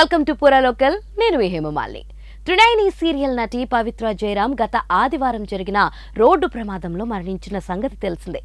Welcome to పూరా local. నేను Hema Malini. Trinayani serial నటి పవిత్ర జయరాం గత ఆదివారం జరిగిన రోడ్డు ప్రమాదంలో మరణించిన సంగతి తెలిసిందే.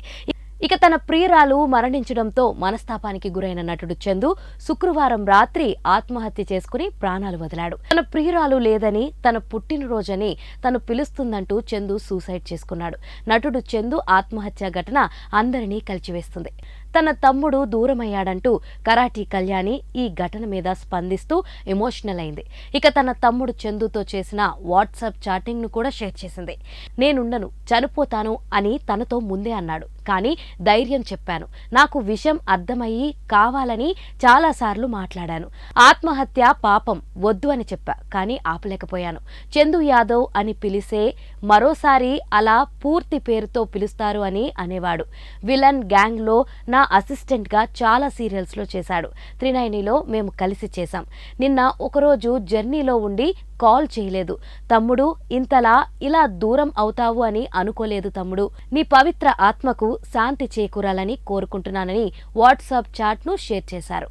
ఇక తన ప్రియురాలు మరణించడంతో మనస్తాపానికి గురైన నటుడు చందు శుక్రవారం రాత్రి ఆత్మహత్య చేసుకుని ప్రాణాలు వదిలాడు. తన ప్రియురాలు లేదని, తన పుట్టినరోజని తను పిలుస్తుందంటూ చందు సూసైడ్ చేసుకున్నాడు. నటుడు చందు ఆత్మహత్య ఘటన అందరినీ కలిచివేస్తుంది. తన తమ్ముడు దూరమయ్యాడంటూ కరాటీ కళ్యాణి ఈ ఘటన మీద స్పందిస్తూ ఎమోషనల్ అయింది. ఇక తన తమ్ముడు చందుతో చేసిన వాట్సాప్ చాటింగ్ ను కూడా షేర్ చేసింది. నేనుండను, చనిపోతాను అని తనతో ముందే అన్నాడు. కానీ ధైర్యం చెప్పాను. నాకు విషయం అర్థమయ్యి కావాలని చాలాసార్లు మాట్లాడాను. ఆత్మహత్య పాపం, వద్దు అని చెప్పా, కానీ ఆపలేకపోయాను. చందు యాదవ్ అని పిలిసే మరోసారి అలా పూర్తి పేరుతో పిలుస్తారు అని అనేవాడు. విలన్ గ్యాంగ్ లో నా అసిస్టెంట్ గా చాలా సీరియల్స్ లో చేశాడు. త్రినయనిలో మేము కలిసి చేశాం. నిన్న ఒకరోజు జర్నీలో ఉండి కాల్ చేయలేదు. తమ్ముడు, ఇంతలా ఇలా దూరం అవుతావు అని అనుకోలేదు తమ్ముడు. నీ పవిత్ర ఆత్మకు శాంతి చేకూరాలని కోరుకుంటున్నానని వాట్సాప్ చాట్ ను షేర్ చేశారు.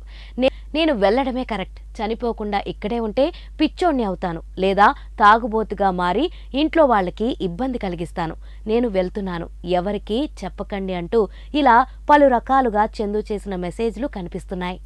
నేను వెళ్లడమే కరెక్ట్. చనిపోకుండా ఇక్కడే ఉంటే పిచ్చోణ్ణి అవుతాను, లేదా తాగుబోతుగా మారి ఇంట్లో వాళ్ళకి ఇబ్బంది కలిగిస్తాను. నేను వెళ్తున్నాను, ఎవరికీ చెప్పకండి అంటూ ఇలా పలు రకాలుగా చందు చేసిన మెసేజ్లు కనిపిస్తున్నాయి.